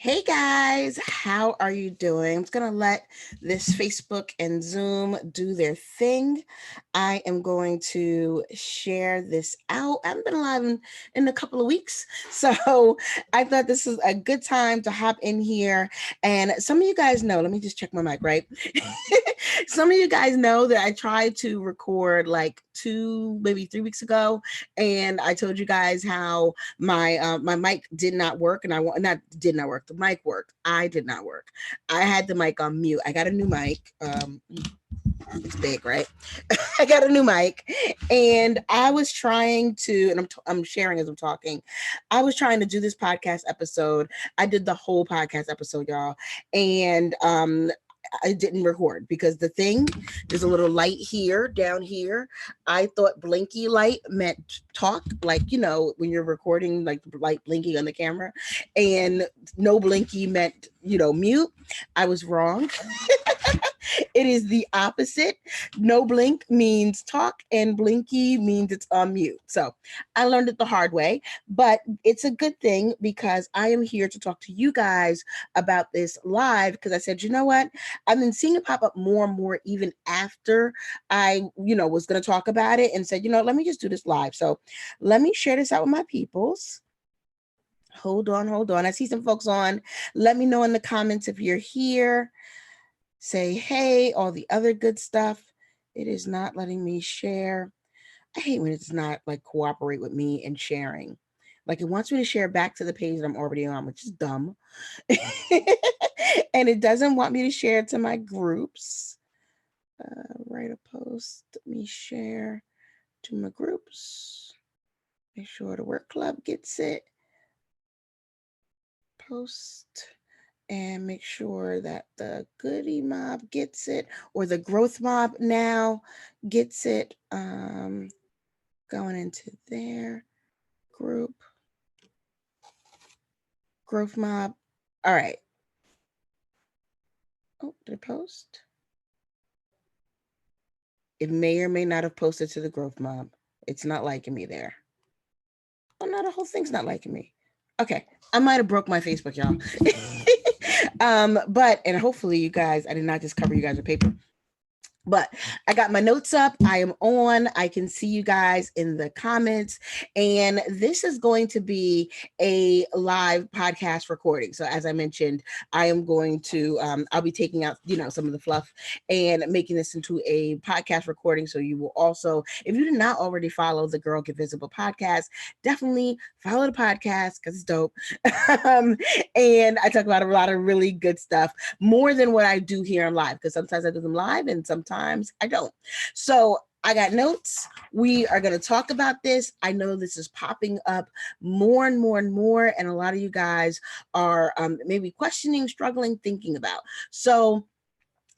Hey guys, how are you doing? I'm just going to let this Facebook and Zoom do their thing. I am going to share this out. I haven't been live in a couple of weeks, so I thought this is a good time to hop in here. And some of you guys know, let me just check my mic, right? Some of you guys know that I tried to record like 2, maybe 3 weeks ago, and I told you guys how my mic did not work, and I want not did not work. The mic worked. I did not work. I had the mic on mute. I got a new mic. It's big, right? I got a new mic, and I was trying to, and I'm sharing as I'm talking. I was trying to do this podcast episode. I did the whole podcast episode, y'all, and I didn't record because there's a little light here, down here. I thought blinky light meant talk, like, when you're recording, like the light blinking on the camera, and no blinky meant, mute. I was wrong. It is the opposite. No blink means talk, and blinky means it's on mute. So I learned it the hard way, but it's a good thing because I am here to talk to you guys about this live because I said, you know what? I've been seeing it pop up more and more even after I, was going to talk about it and said, let me just do this live. So let me share this out with my peoples. Hold on. I see some folks on. Let me know in the comments if you're here. Say hey, all the other good stuff. It is not letting me share. I hate when it's not like cooperate with me in sharing. Like it wants me to share back to the page that I'm already on, which is dumb. And it doesn't want me to share to my groups. Write a post. Let me share to my groups. Make sure the work club gets it. Post. And make sure that the goodie mob gets it, or the growth mob now gets it. Going into their group. Growth mob. All right. Oh, did it post? It may or may not have posted to the growth mob. It's not liking me there. Oh, no, the whole thing's not liking me. Okay. I might have broke my Facebook, y'all. But hopefully you guys, I did not just cover you guys with paper. But I got my notes up. I am on. I can see you guys in the comments. And this is going to be a live podcast recording. So as I mentioned, I am going to, I'll be taking out, some of the fluff and making this into a podcast recording. So you will also, if you did not already follow the Girl Get Visible podcast, definitely follow the podcast because it's dope. And I talk about a lot of really good stuff, more than what I do here in live, because sometimes I do them live and sometimes I don't. So I got notes. We are going to talk about this. I know this is popping up more and more and more, and a lot of you guys are maybe questioning, struggling, thinking about. So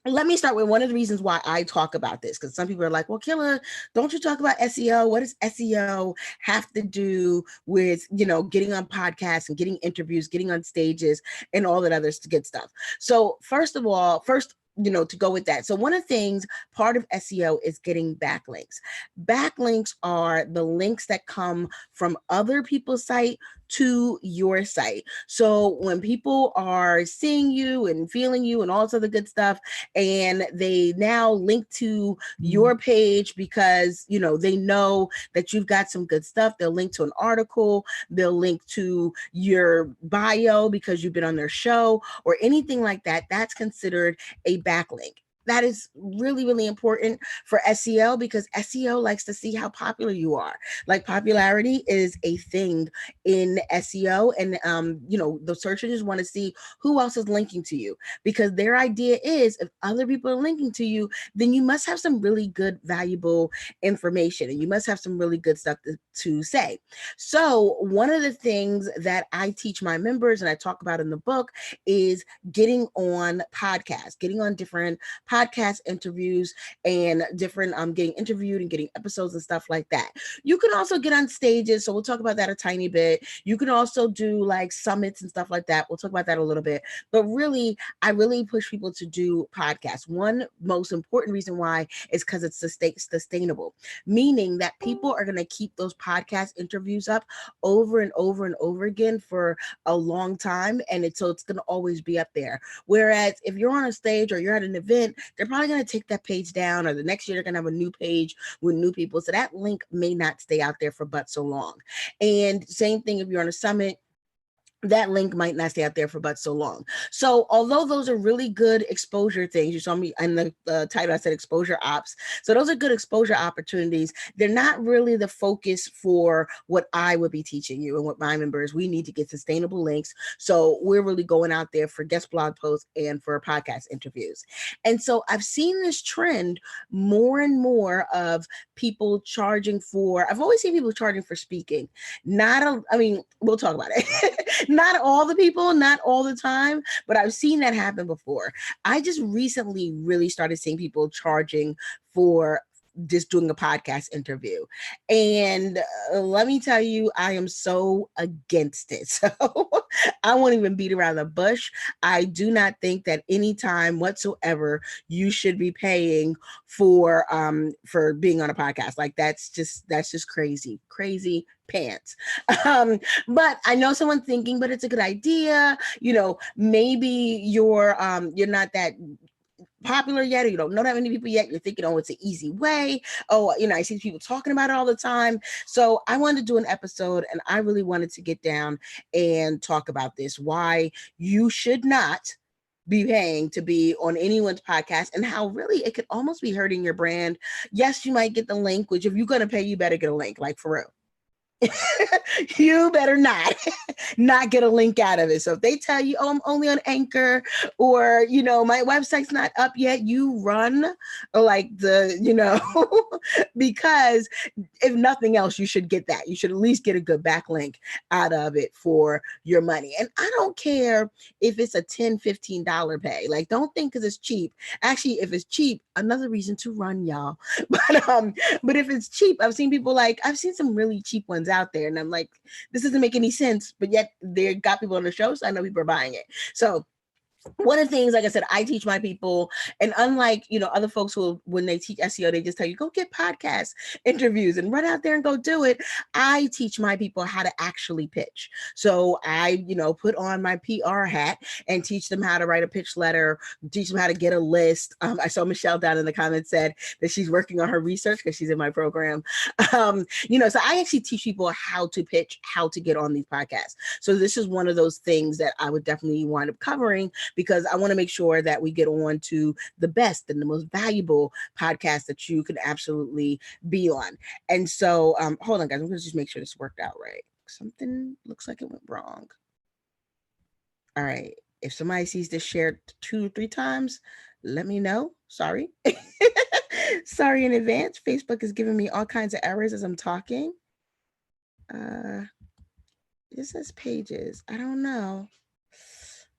let me start with one of the reasons why I talk about this, because some people are like, well, Killa, don't you talk about SEO? What does SEO have to do with, getting on podcasts and getting interviews, getting on stages and all that other good stuff? So first, to go with that. So one of the things, part of SEO is getting backlinks. Backlinks are the links that come from other people's site to your site. So when people are seeing you and feeling you and all this other good stuff, and they now link to your page because, they know that you've got some good stuff. They'll link to an article. They'll link to your bio because you've been on their show or anything like that. That's considered a backlink. That is really, really important for SEO because SEO likes to see how popular you are. Like popularity is a thing in SEO, and the search engines want to see who else is linking to you, because their idea is if other people are linking to you, then you must have some really good, valuable information, and you must have some really good stuff to say. So one of the things that I teach my members and I talk about in the book is getting on podcasts, getting on different podcasts podcast interviews and different getting interviewed and getting episodes and stuff like that. You can also get on stages, so we'll talk about that a tiny bit. You can also do like summits and stuff like that. We'll talk about that a little bit. But really, I really push people to do podcasts. One most important reason why is because it's sustainable, meaning that people are going to keep those podcast interviews up over and over and over again for a long time, and it's going to always be up there. Whereas if you're on a stage or you're at an event, they're probably going to take that page down, or the next year they're going to have a new page with new people, so that link may not stay out there for but so long. And same thing if you're on a summit, that link might not stay out there for but so long. So although those are really good exposure things, you saw me in the title, I said exposure ops. So those are good exposure opportunities. They're not really the focus for what I would be teaching you and what my members, we need to get sustainable links. So we're really going out there for guest blog posts and for podcast interviews. And so I've seen this trend more and more of people charging for, I've always seen people charging for speaking. We'll talk about it. Not all the people, not all the time, but I've seen that happen before. I just recently really started seeing people charging for just doing a podcast interview. And let me tell you, I am so against it. So I won't even beat around the bush. I do not think that any time whatsoever you should be paying for being on a podcast. Like that's just crazy pants. But I know someone's thinking, but it's a good idea. Maybe you're not that popular yet, or you don't know that many people yet. You're thinking, oh, it's an easy way. Oh, I see people talking about it all the time. So I wanted to do an episode, and I really wanted to get down and talk about this, why you should not be paying to be on anyone's podcast, and how really it could almost be hurting your brand. Yes, you might get the link, which if you're going to pay, you better get a link, like for real. You better not get a link out of it. So if they tell you, oh, I'm only on Anchor, or my website's not up yet, you run like because if nothing else, you should get that. You should at least get a good backlink out of it for your money. And I don't care if it's a $10, $15 pay. Like, don't think because it's cheap. Actually, if it's cheap, another reason to run, y'all. But if it's cheap, I've seen some really cheap ones out there, and I'm like, this doesn't make any sense, but yet they got people on the show, so I know people are buying it. So one of the things, like I said, I teach my people, and unlike, other folks who, when they teach SEO, they just tell you, go get podcast interviews and run out there and go do it. I teach my people how to actually pitch. So I, put on my PR hat and teach them how to write a pitch letter, teach them how to get a list. I saw Michelle down in the comments said that she's working on her research because she's in my program. So I actually teach people how to pitch, how to get on these podcasts. So this is one of those things that I would definitely wind up covering, because I want to make sure that we get on to the best and the most valuable podcast that you can absolutely be on. And so, hold on, guys. I'm going to just make sure this worked out right. Something looks like it went wrong. All right. If somebody sees this shared 2 or 3 times, let me know. Sorry. Sorry in advance. Facebook is giving me all kinds of errors as I'm talking. This says pages. I don't know.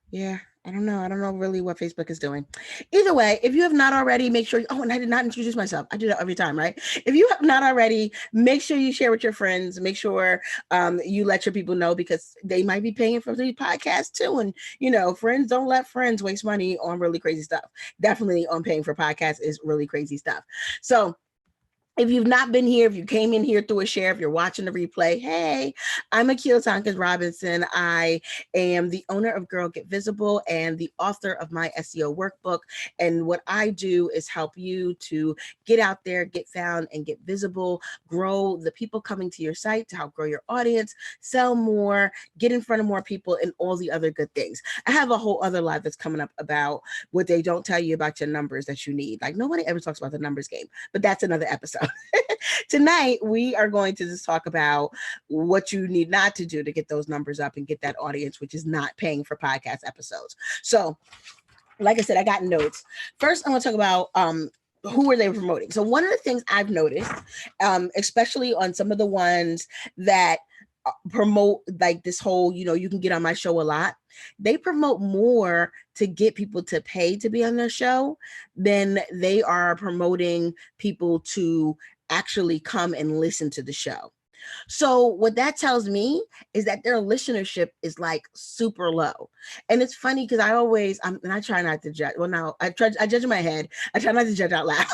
Yeah, I don't know really what Facebook is doing. Either way, if you have not already, make sure, and I did not introduce myself. I do that every time, right? If you have not already, make sure you share with your friends. Make sure you let your people know, because they might be paying for these podcasts too. And, friends, don't let friends waste money on really crazy stuff. Definitely on paying for podcasts is really crazy stuff. So if you've not been here, if you came in here through a share, if you're watching the replay, hey, I'm Thompkins-Robsinson. I am the owner of Girl Get Visible and the author of my SEO workbook. And what I do is help you to get out there, get found, and get visible, grow the people coming to your site to help grow your audience, sell more, get in front of more people, and all the other good things. I have a whole other live that's coming up about what they don't tell you about your numbers that you need. Like, nobody ever talks about the numbers game, but that's another episode. Tonight, we are going to just talk about what you need not to do to get those numbers up and get that audience, which is not paying for podcast episodes. So, like I said, I got notes. First, I want to talk about who are they promoting. So one of the things I've noticed, especially on some of the ones that promote like this whole, you can get on my show a lot. They promote more to get people to pay to be on their show than they are promoting people to actually come and listen to the show. So what that tells me is that their listenership is like super low. And it's funny because and I try not to judge. Well, now I judge in my head. I try not to judge out loud.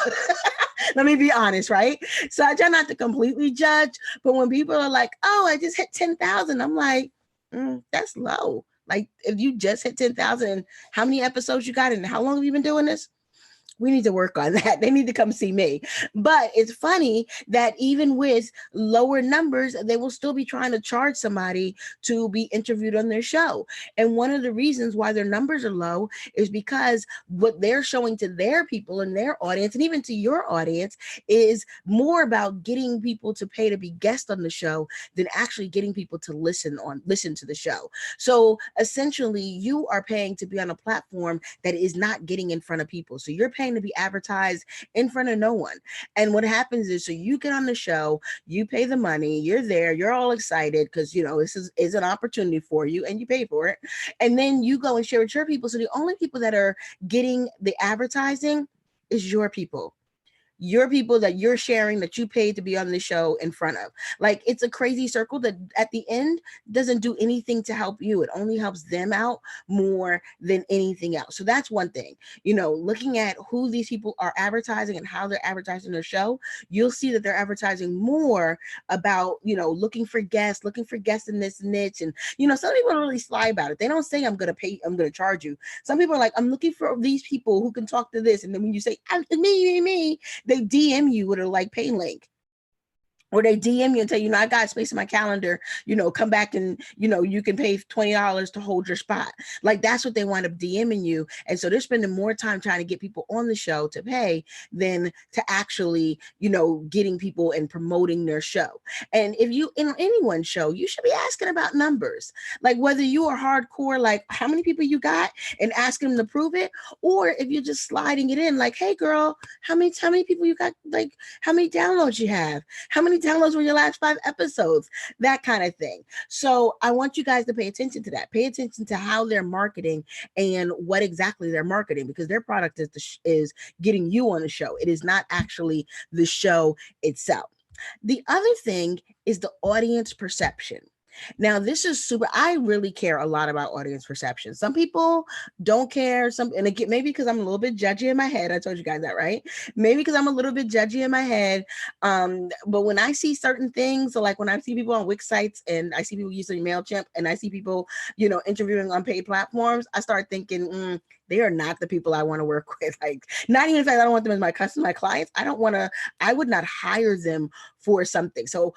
Let me be honest, right? So I try not to completely judge. But when people are like, oh, I just hit 10,000, I'm like, that's low. Like if you just hit 10,000, how many episodes you got and how long have you been doing this? We need to work on that. They need to come see me. But it's funny that even with lower numbers, they will still be trying to charge somebody to be interviewed on their show. And one of the reasons why their numbers are low is because what they're showing to their people and their audience, and even to your audience, is more about getting people to pay to be guests on the show than actually getting people to listen to the show. So essentially, you are paying to be on a platform that is not getting in front of people. So you're paying to be advertised in front of no one. And what happens is, so you get on the show, you pay the money, you're there, you're all excited because this is an opportunity for you and you pay for it. And then you go and share with your people. So the only people that are getting the advertising is your people that you're sharing, that you paid to be on the show in front of. Like, it's a crazy circle that at the end doesn't do anything to help you. It only helps them out more than anything else. So that's one thing, looking at who these people are advertising and how they're advertising their show, you'll see that they're advertising more about, looking for guests in this niche. And, some people are really sly about it. They don't say, I'm going to charge you. Some people are like, I'm looking for these people who can talk to this. And then when you say, me, they DM you with a like pay link. Or they DM you and tell you, I got space in my calendar, come back and, you can pay $20 to hold your spot. Like, that's what they wind up DMing you. And so they're spending more time trying to get people on the show to pay than to actually, getting people and promoting their show. And if you, in anyone's show, you should be asking about numbers. Like, whether you are hardcore, like how many people you got and asking them to prove it, or if you're just sliding it in, like, hey girl, how many people you got, like how many downloads you have, how many downloads were your last 5 episodes, that kind of thing. So I want you guys to pay attention to that. Pay attention to how they're marketing and what exactly they're marketing, because their product is getting you on the show. It is not actually the show itself. The other thing is the audience perception. Now, this is I really care a lot about audience perception. Some people don't care. And again, maybe because I'm a little bit judgy in my head. I told you guys that, right? Maybe because I'm a little bit judgy in my head. But when I see certain things, so like when I see people on Wix sites and I see people using MailChimp and I see people, interviewing on paid platforms, I start thinking, they are not the people I want to work with. Like, not even the fact I don't want them as my customers, my clients. I would not hire them for something. So,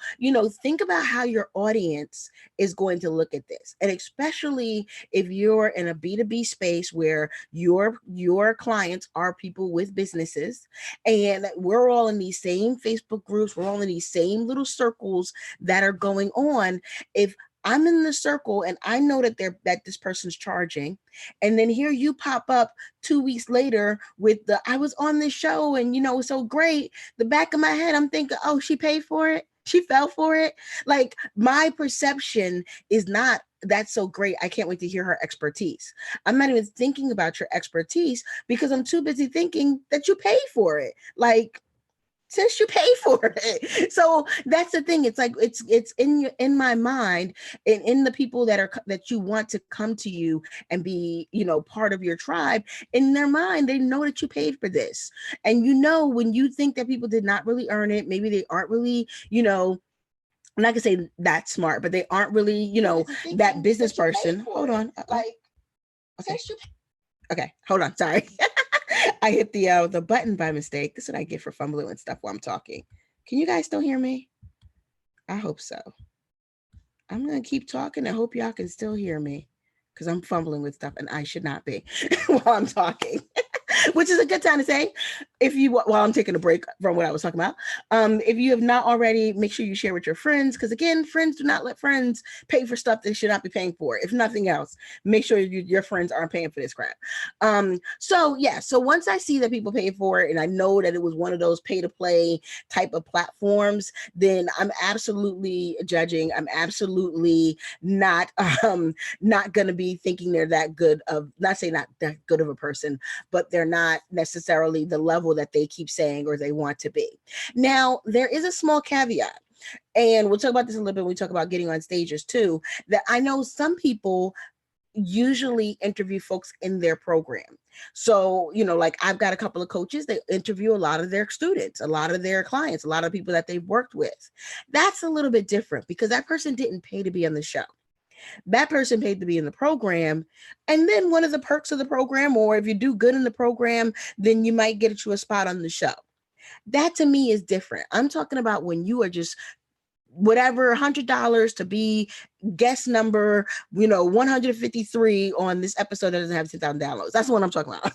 think about how your audience is going to look at this. And especially if you're in a B2B space where your clients are people with businesses, and we're all in these same Facebook groups, we're all in these same little circles that are going on. If I'm in the circle and I know that this person's charging, and then here you pop up 2 weeks later with I was on this show and it was so great. The back of my head, I'm thinking, oh, she paid for it. She fell for it. Like, my perception is not, that's so great, I can't wait to hear her expertise. I'm not even thinking about your expertise because I'm too busy thinking that you paid for it. Like, since you pay for it. So that's the thing. It's like, it's in my mind and in the people that you want to come to you and be, part of your tribe. In their mind, they know that you paid for this. And when you think that people did not really earn it, maybe they aren't really, I'm not gonna say that smart, but they aren't really, that business person. Hold on. Like, okay, hold on. Sorry. I hit the button by mistake. This is what I get for fumbling and stuff while I'm talking. Can you guys still hear me? I hope so. I'm going to keep talking. I hope y'all can still hear me because I'm fumbling with stuff and I should not be while I'm talking, which is a good time to say, if you, while I'm taking a break from what I was talking about, if you have not already, make sure you share with your friends, because again, friends do not let friends pay for stuff they should not be paying for. If nothing else, make sure your friends aren't paying for this crap. So yeah, so once I see that people pay for it and I know that it was one of those pay to play type of platforms, then I'm absolutely judging. I'm absolutely not going to be thinking they're that good of, not saying not that good of a person, but they're not necessarily the level that they keep saying or they want to be. Now, there is a small caveat, and we'll talk about this a little bit when we talk about getting on stages too, that I know some people usually interview folks in their program. So, like I've got a couple of coaches, they interview a lot of their students, a lot of their clients, a lot of people that they've worked with. That's a little bit different because that person didn't pay to be on the show. That person paid to be in the program. And then one of the perks of the program, or if you do good in the program, then you might get you a spot on the show. That to me is different. I'm talking about when you are just whatever, $100 to be guest number, 153 on this episode that doesn't have 10,000 downloads. That's what I'm talking about.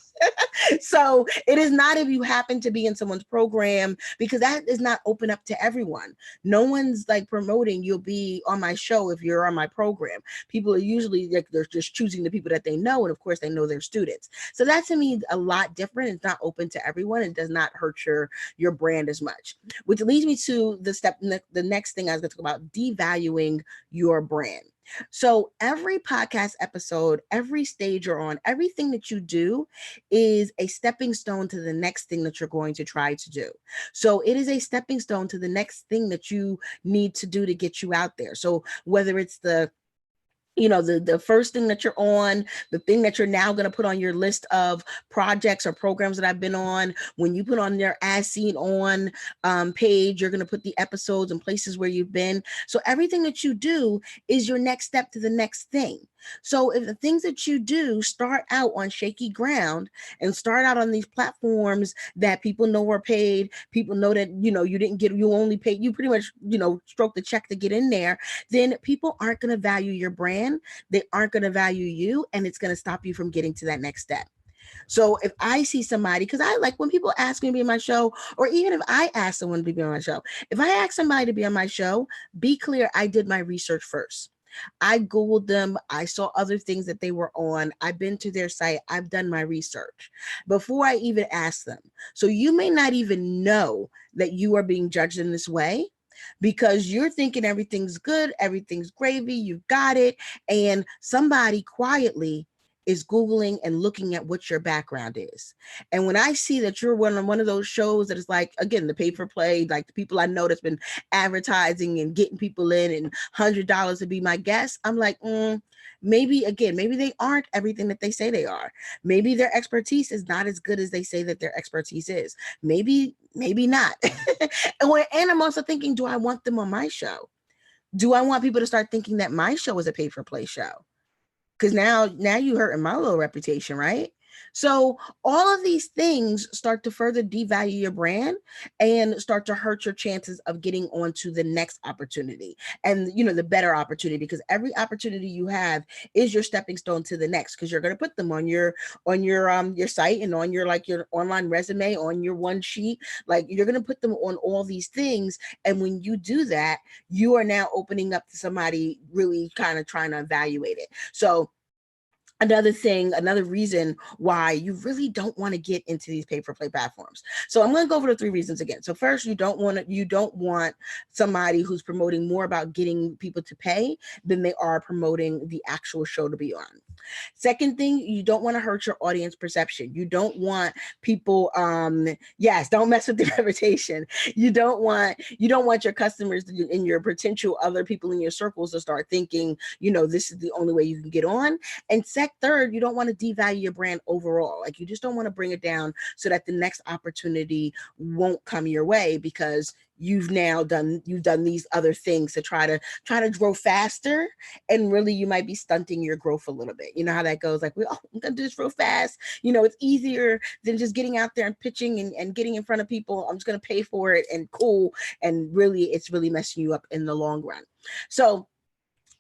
So it is not if you happen to be in someone's program, because that is not open up to everyone. No one's like promoting you'll be on my show if you're on my program. People are usually like, they're just choosing the people that they know, and of course they know their students. So that to me a lot different. It's not open to everyone. It does not hurt your brand as much, which leads me to the next thing I was going to talk about: devaluing your brand. So every podcast episode, every stage you're on, everything that you do is a stepping stone to the next thing that you're going to try to do. So it is a stepping stone to the next thing that you need to do to get you out there. So whether it's the first thing that you're on, the thing that you're now going to put on your list of projects or programs that I've been on, when you put on their as seen on page, you're going to put the episodes and places where you've been. So everything that you do is your next step to the next thing. So if the things that you do start out on shaky ground and start out on these platforms that people know are paid, people know that, you only paid, you pretty much, stroke the check to get in there, then people aren't going to value your brand. They aren't going to value you, and it's going to stop you from getting to that next step. So if I see somebody, because I like when people ask me to be on my show, or even if I ask someone to be on my show, if I ask somebody to be on my show, be clear, I did my research first. I Googled them. I saw other things that they were on. I've been to their site. I've done my research before I even asked them. So you may not even know that you are being judged in this way, because you're thinking everything's good, everything's gravy, you've got it. And somebody quietly is Googling and looking at what your background is. And when I see that you're one of those shows that is like, again, the pay for play, like the people I know that's been advertising and getting people in and $100 to be my guest, I'm like, maybe they aren't everything that they say they are. Maybe their expertise is not as good as they say that their expertise is. Maybe not. And I'm also thinking, do I want them on my show? Do I want people to start thinking that my show is a pay for play show? Because now you hurting my little reputation, right? So all of these things start to further devalue your brand and start to hurt your chances of getting onto the next opportunity and, the better opportunity, because every opportunity you have is your stepping stone to the next, because you're going to put them on your site and on your online resume, on your one sheet. Like, you're going to put them on all these things. And when you do that, you are now opening up to somebody really kind of trying to evaluate it. So another reason why you really don't want to get into these pay-for-play platforms. So I'm going to go over the 3 reasons again. So first, you don't want somebody who's promoting more about getting people to pay than they are promoting the actual show to be on. Second thing, you don't want to hurt your audience perception. You don't want people, don't mess with their reputation. You don't want your customers and your potential other people in your circles to start thinking, this is the only way you can get on. And third, you don't want to devalue your brand overall. Like, you just don't want to bring it down so that the next opportunity won't come your way, because you've done these other things to try to grow faster, and really you might be stunting your growth a little bit. You know how that goes, like, I'm gonna do this real fast, it's easier than just getting out there and pitching and getting in front of people. I'm just gonna pay for it and cool, and really it's really messing you up in the long run. So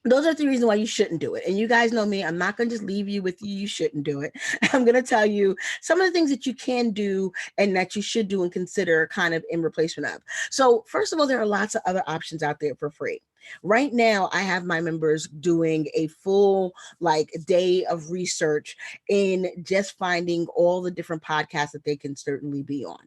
those are 3 reasons why you shouldn't do it. And you guys know me, I'm not going to just leave you with you shouldn't do it. I'm going to tell you some of the things that you can do and that you should do and consider kind of in replacement of. So first of all, there are lots of other options out there for free. Right now, I have my members doing a full like day of research in just finding all the different podcasts that they can certainly be on.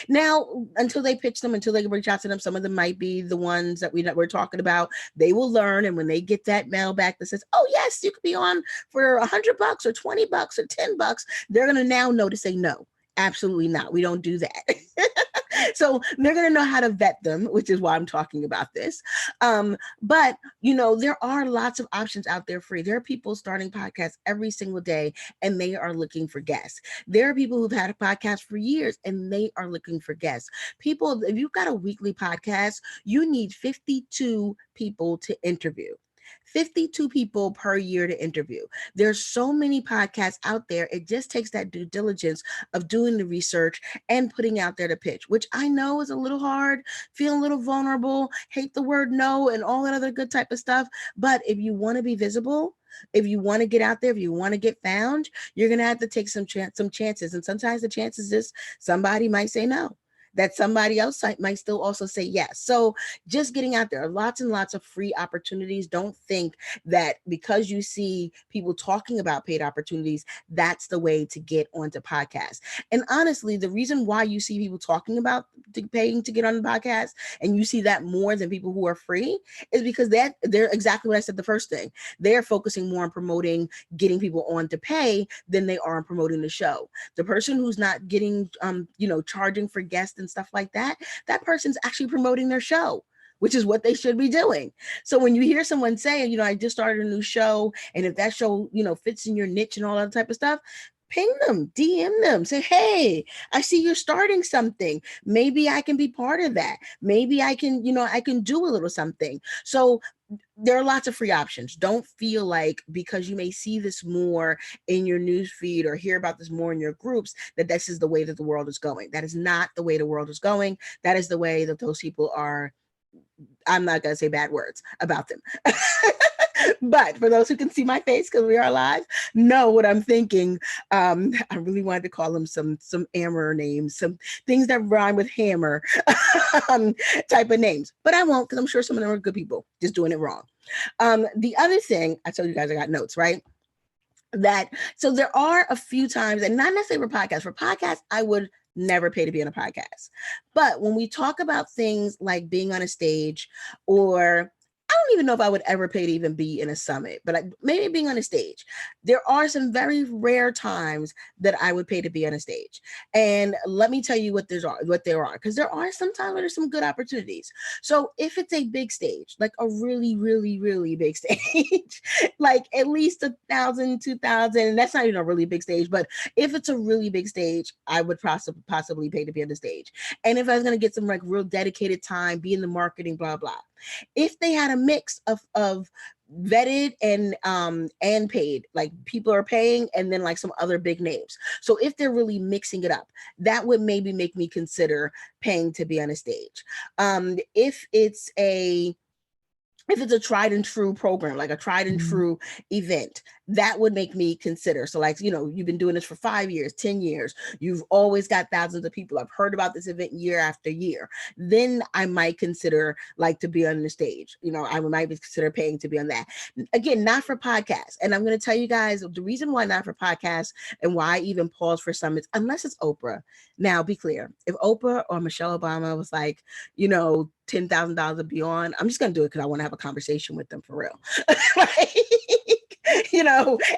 Now, until they pitch them, until they reach out to them, some of them might be the ones that we're talking about. They will learn, and when they get that mail back that says, "Oh yes, you could be on for $100 or $20 or $10," they're gonna now know to say no. Absolutely not. We don't do that. So they're going to know how to vet them, which is why I'm talking about this. But, there are lots of options out there free. There are people starting podcasts every single day and they are looking for guests. There are people who've had a podcast for years and they are looking for guests. People, if you've got a weekly podcast, you need 52 people to interview. 52 people per year to interview. There's so many podcasts out there. It just takes that due diligence of doing the research and putting out there to pitch, which I know is a little hard, feel a little vulnerable, hate the word no, and all that other good type of stuff. But if you want to be visible, if you want to get out there, if you want to get found, you're going to have to take some chances. And sometimes the chances is somebody might say no, that somebody else might still also say yes. So just getting out there, lots and lots of free opportunities. Don't think that because you see people talking about paid opportunities, that's the way to get onto podcasts. And honestly, the reason why you see people talking about paying to get on the podcast and you see that more than people who are free is because they're exactly what I said the first thing. They're focusing more on promoting getting people on to pay than they are on promoting the show. The person who's not getting charging for guests and stuff like that, that person's actually promoting their show, which is what they should be doing. So when you hear someone say, I just started a new show, and if that show, fits in your niche and all that type of stuff, ping them, DM them, say, hey, I see you're starting something. Maybe I can be part of that. Maybe I can, I can do a little something. So there are lots of free options. Don't feel like because you may see this more in your news feed or hear about this more in your groups, that this is the way that the world is going. That is not the way the world is going. That is the way that those people are. I'm not going to say bad words about them. But for those who can see my face because we are live, know what I'm thinking. I really wanted to call them some hammer names, some things that rhyme with hammer type of names, but I won't because I'm sure some of them are good people just doing it wrong. The other thing, I told you guys I got notes, right? So there are a few times, and not necessarily for podcasts, I would never pay to be on a podcast. But when we talk about things like being on a stage, or I don't even know if I would ever pay to even be in a summit, but maybe being on a stage, there are some very rare times that I would pay to be on a stage. And let me tell you what there are, because there are sometimes where there's some good opportunities. So if it's a big stage, like a really, really, really big stage, like at least 1,000, 2,000, that's not even a really big stage, but if it's a really big stage, I would possibly pay to be on the stage. And if I was going to get some like real dedicated time, be in the marketing, blah, blah. If they had a mix of vetted and paid, like people are paying and then like some other big names. So if they're really mixing it up, that would maybe make me consider paying to be on a stage. If it's a tried and true program, like a tried and true event, that would make me consider. So like, you've been doing this for 5 years, 10 years, you've always got thousands of people. I've heard about this event year after year. Then I might consider like to be on the stage. I might consider paying to be on that. Again, not for podcasts. And I'm going to tell you guys the reason why not for podcasts and why I even pause for summits, unless it's Oprah. Now, be clear. If Oprah or Michelle Obama was like, $10,000 to be on, I'm just going to do it because I want to have a conversation with them for real.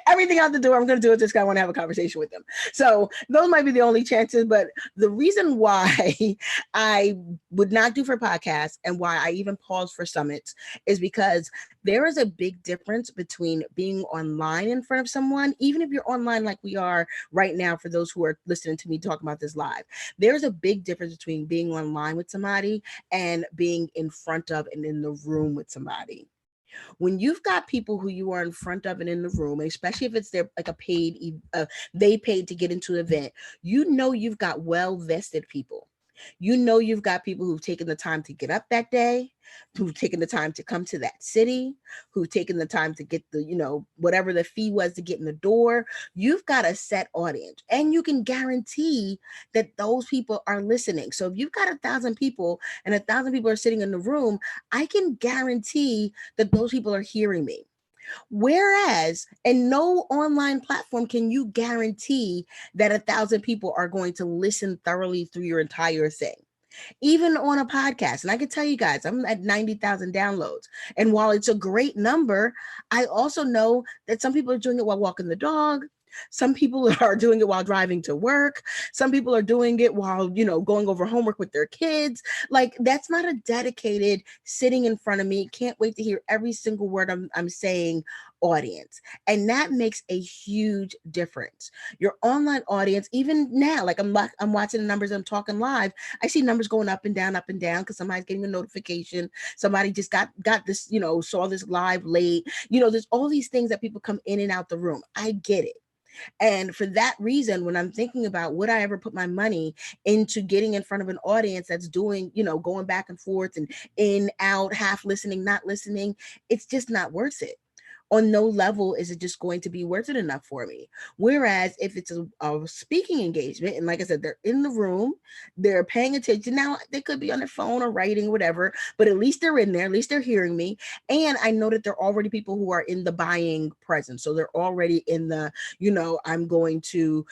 Everything out the door, I'm going to do it just because I want to have a conversation with them. So those might be the only chances. But the reason why I would not do for podcasts and why I even pause for summits is because there is a big difference between being online in front of someone, even if you're online like we are right now, for those who are listening to me talking about this live. There's a big difference between being online with somebody and being in front of and in the room with somebody. When you've got people who you are in front of and in the room, and especially if it's their like a paid, they paid to get into an event, you've got well vested people. You know, you've got people who've taken the time to get up that day, who've taken the time to come to that city, who've taken the time to get the, whatever the fee was to get in the door. You've got a set audience, and you can guarantee that those people are listening. So if you've got 1,000 people and 1,000 people are sitting in the room, I can guarantee that those people are hearing me. Whereas in no online platform can you guarantee that 1,000 people are going to listen thoroughly through your entire thing. Even on a podcast, and I can tell you guys, I'm at 90,000 downloads. And while it's a great number, I also know that some people are doing it while walking the dog. Some people are doing it while driving to work. Some people are doing it while, going over homework with their kids. Like, that's not a dedicated sitting in front of me, can't wait to hear every single word I'm saying audience. And that makes a huge difference. Your online audience, even now, like I'm watching the numbers, I'm talking live, I see numbers going up and down because somebody's getting a notification. Somebody just got this, saw this live late. There's all these things that people come in and out the room. I get it. And for that reason, when I'm thinking about would I ever put my money into getting in front of an audience that's doing, going back and forth and in, out, half listening, not listening, it's just not worth it. On no level is it just going to be worth it enough for me. Whereas if it's a speaking engagement, and like I said, they're in the room, they're paying attention. Now, they could be on their phone or writing or whatever, but at least they're in there, at least they're hearing me. And I know that there are already people who are in the buying presence. So they're already in the, I'm going to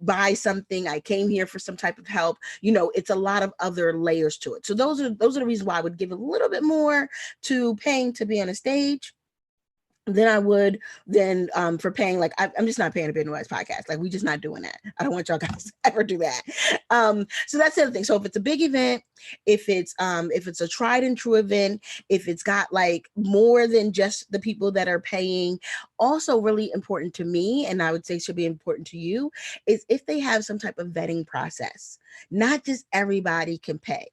buy something. I came here for some type of help. It's a lot of other layers to it. So those are the reasons why I would give a little bit more to paying to be on a stage than I would for paying. Like, I'm just not paying to be on Nobody's podcast. Like, we just not doing that. I don't want y'all guys to ever do that. So that's the other thing. So if it's a big event, if it's a tried and true event, if it's got like more than just the people that are paying, also really important to me, and I would say should be important to you, is if they have some type of vetting process. Not just everybody can pay.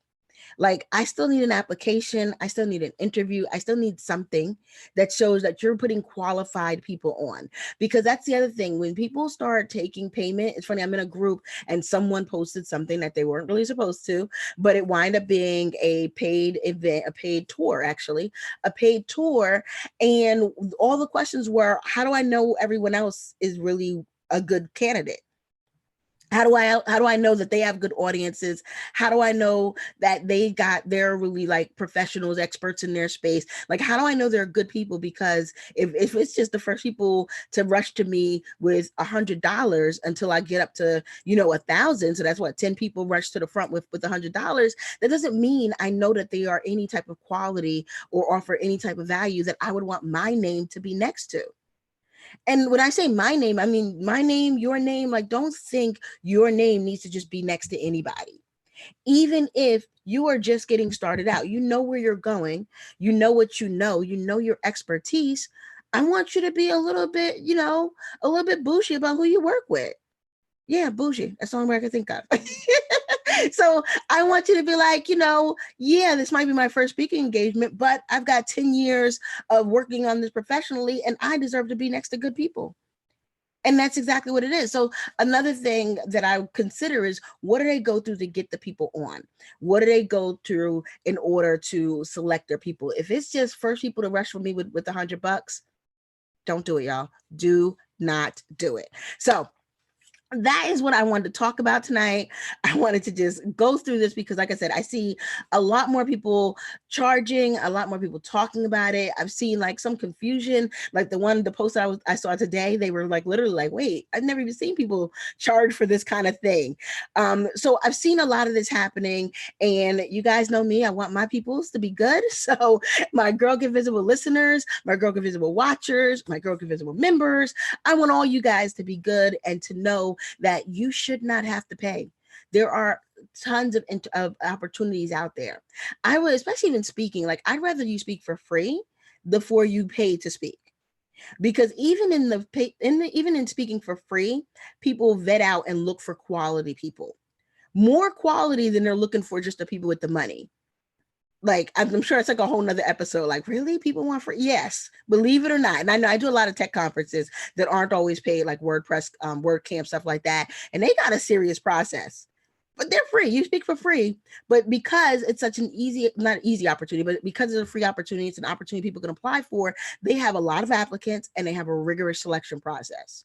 Like, I still need an application. I still need an interview. I still need something that shows that you're putting qualified people on, because that's the other thing. When people start taking payment, it's funny, I'm in a group and someone posted something that they weren't really supposed to, but it wind up being a paid event, a paid tour, actually, a paid tour. And all the questions were, how do I know everyone else is really a good candidate? How do I know that they have good audiences? How do I know that they're really like professionals, experts in their space? Like, how do I know they're good people? Because if it's just the first people to rush to me with $100 until I get up to, 1,000. So that's what 10 people rush to the front with $100. That doesn't mean I know that they are any type of quality or offer any type of value that I would want my name to be next to. And when I say my name, I mean my name, your name. Like, don't think your name needs to just be next to anybody. Even if you are just getting started out, you know where you're going, you know what you know your expertise. I want you to be a little bit, a little bit bougie about who you work with. Yeah, bougie. That's the only word I can think of. So I want you to be like, yeah, this might be my first speaking engagement, but I've got 10 years of working on this professionally, and I deserve to be next to good people. And that's exactly what it is. So another thing that I consider is, what do they go through to get the people on? What do they go through in order to select their people? If it's just first people to rush for me with $100, don't do it, y'all. Do not do it. So that is what I wanted to talk about tonight. I wanted to just go through this because, like I said, I see a lot more people charging, a lot more people talking about it. I've seen like some confusion, like the post I saw today, they were like literally like, wait, I've never even seen people charge for this kind of thing. So I've seen a lot of this happening, and you guys know me, I want my peoples to be good. So my Girl Get Visible listeners, my Girl Get Visible watchers, my Girl Get Visible members, I want all you guys to be good and to know that you should not have to pay. There are tons of opportunities out there. I would, especially even speaking, like, I'd rather you speak for free before you pay to speak. Because even in speaking for free, people vet out and look for quality people. More quality than they're looking for just the people with the money. Like, I'm sure it's like a whole nother episode. Like, really? People want free? Yes, believe it or not. And I know I do a lot of tech conferences that aren't always paid, like WordPress, WordCamp, stuff like that. And they got a serious process. but they're free. You speak for free. But because it's such an easy, not easy opportunity, but because it's a free opportunity, it's an opportunity people can apply for. They have a lot of applicants and they have a rigorous selection process.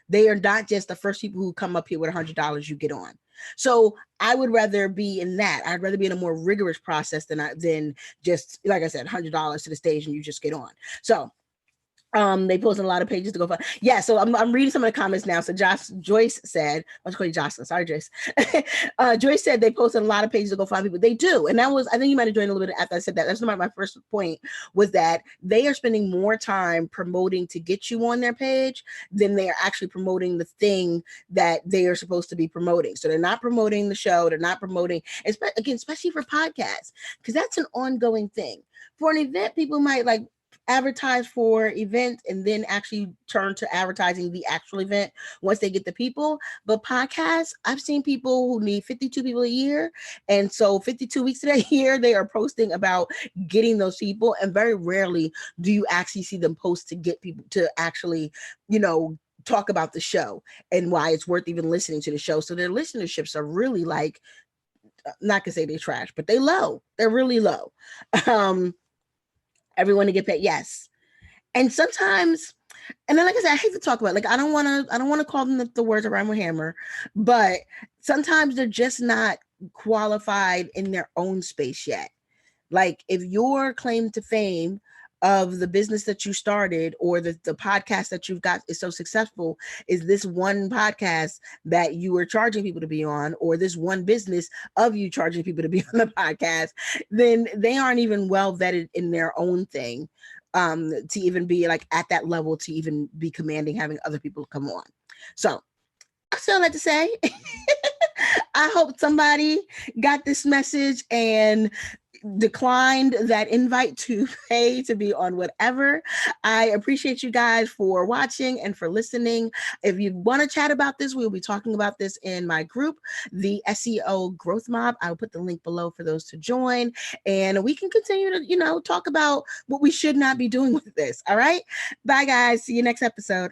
They are not just the first people who come up here with $100 you get on. So I would rather be in that. I'd rather be in a more rigorous process than just, like I said, $100 to the stage and you just get on. So they posted a lot of pages to go find. Yeah, so I'm reading some of the comments now. So Joyce said, I was calling you Jocelyn. Sorry, Joyce. Joyce said they posted a lot of pages to go find people. They do, and that was, I think you might have joined a little bit after I said that. That's my first point, was that they are spending more time promoting to get you on their page than they are actually promoting the thing that they are supposed to be promoting. So they're not promoting the show. They're not promoting, again, especially for podcasts, because that's an ongoing thing. For an event, people might like advertise for events and then actually turn to advertising the actual event once they get the people. But podcasts, I've seen people who need 52 people a year, and so 52 weeks of that year they are posting about getting those people, and very rarely do you actually see them post to get people to actually, talk about the show and why it's worth even listening to the show. So their listenerships are really like, not gonna say they're trash, but they're low. They're really low. Everyone to get paid, yes. And sometimes, and then like I said, I hate to talk about it. Like I don't want to call them the words around with hammer, but sometimes they're just not qualified in their own space yet. Like if your claim to fame of the business that you started or the podcast that you've got is so successful is this one podcast that you are charging people to be on, or this one business of you charging people to be on the podcast, then they aren't even well vetted in their own thing to even be like at that level to even be commanding having other people come on. So I still like to say I hope somebody got this message and declined that invite to pay to be on whatever. I appreciate you guys for watching and for listening. If you want to chat about this, we'll be talking about this in my group, the SEO Growth Mob. I'll put the link below for those to join, and we can continue to, talk about what we should not be doing with this. All right. Bye, guys. See you next episode.